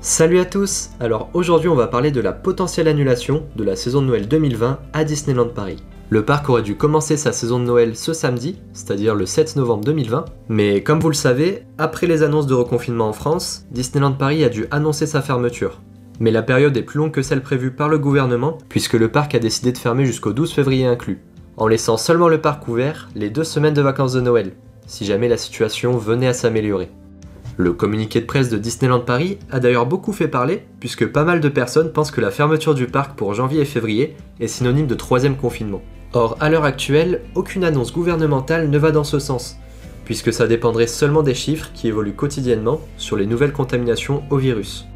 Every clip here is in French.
Salut à tous! Alors aujourd'hui on va parler de la potentielle annulation de la saison de Noël 2020 à Disneyland Paris. Le parc aurait dû commencer sa saison de Noël ce samedi, c'est-à-dire le 7 novembre 2020, mais comme vous le savez, après les annonces de reconfinement en France, Disneyland Paris a dû annoncer sa fermeture. Mais la période est plus longue que celle prévue par le gouvernement, puisque le parc a décidé de fermer jusqu'au 12 février inclus, en laissant seulement le parc ouvert les 2 semaines de vacances de Noël, si jamais la situation venait à s'améliorer. Le communiqué de presse de Disneyland Paris a d'ailleurs beaucoup fait parler, puisque pas mal de personnes pensent que la fermeture du parc pour janvier et février est synonyme de 3e confinement. Or, à l'heure actuelle, aucune annonce gouvernementale ne va dans ce sens, puisque ça dépendrait seulement des chiffres qui évoluent quotidiennement sur les nouvelles contaminations au virus.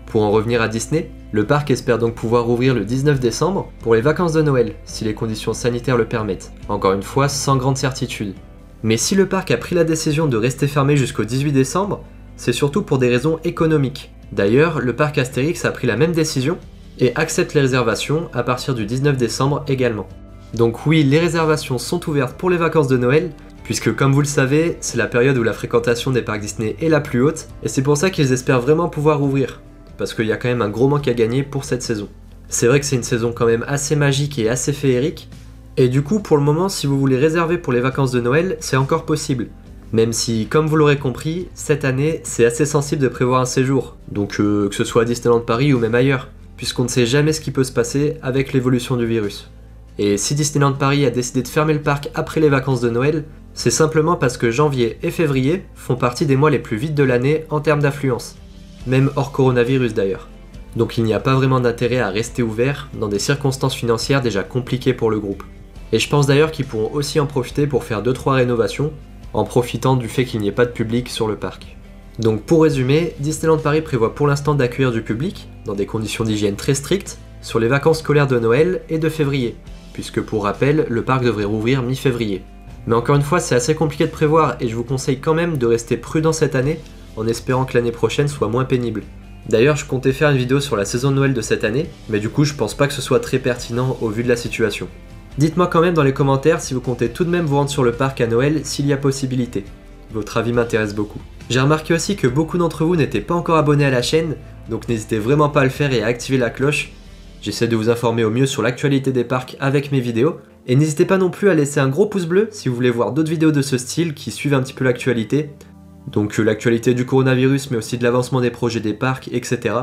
Pour en revenir à Disney, le parc espère donc pouvoir ouvrir le 19 décembre pour les vacances de Noël, si les conditions sanitaires le permettent, encore une fois sans grande certitude. Mais si le parc a pris la décision de rester fermé jusqu'au 18 décembre, c'est surtout pour des raisons économiques. D'ailleurs, le parc Astérix a pris la même décision et accepte les réservations à partir du 19 décembre également. Donc oui, les réservations sont ouvertes pour les vacances de Noël, puisque comme vous le savez, c'est la période où la fréquentation des parcs Disney est la plus haute, et c'est pour ça qu'ils espèrent vraiment pouvoir ouvrir, parce qu'il y a quand même un gros manque à gagner pour cette saison. C'est vrai que c'est une saison quand même assez magique et assez féerique, et du coup, pour le moment, si vous voulez réserver pour les vacances de Noël, c'est encore possible. Même si, comme vous l'aurez compris, cette année, c'est assez sensible de prévoir un séjour. Donc que ce soit à Disneyland Paris ou même ailleurs, puisqu'on ne sait jamais ce qui peut se passer avec l'évolution du virus. Et si Disneyland Paris a décidé de fermer le parc après les vacances de Noël, c'est simplement parce que janvier et février font partie des mois les plus vides de l'année en termes d'affluence. Même hors coronavirus d'ailleurs. Donc il n'y a pas vraiment d'intérêt à rester ouvert dans des circonstances financières déjà compliquées pour le groupe. Et je pense d'ailleurs qu'ils pourront aussi en profiter pour faire 2-3 rénovations, en profitant du fait qu'il n'y ait pas de public sur le parc. Donc pour résumer, Disneyland Paris prévoit pour l'instant d'accueillir du public, dans des conditions d'hygiène très strictes, sur les vacances scolaires de Noël et de février, puisque pour rappel, le parc devrait rouvrir mi-février. Mais encore une fois, c'est assez compliqué de prévoir et je vous conseille quand même de rester prudent cette année, en espérant que l'année prochaine soit moins pénible. D'ailleurs, je comptais faire une vidéo sur la saison de Noël de cette année, mais du coup je pense pas que ce soit très pertinent au vu de la situation. Dites-moi quand même dans les commentaires si vous comptez tout de même vous rendre sur le parc à Noël s'il y a possibilité. Votre avis m'intéresse beaucoup. J'ai remarqué aussi que beaucoup d'entre vous n'étaient pas encore abonnés à la chaîne, donc n'hésitez vraiment pas à le faire et à activer la cloche. J'essaie de vous informer au mieux sur l'actualité des parcs avec mes vidéos. Et n'hésitez pas non plus à laisser un gros pouce bleu si vous voulez voir d'autres vidéos de ce style qui suivent un petit peu l'actualité. Donc l'actualité du coronavirus mais aussi de l'avancement des projets des parcs, etc.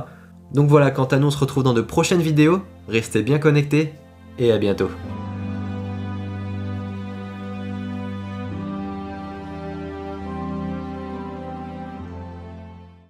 Donc voilà, quant à nous on se retrouve dans de prochaines vidéos, restez bien connectés et à bientôt.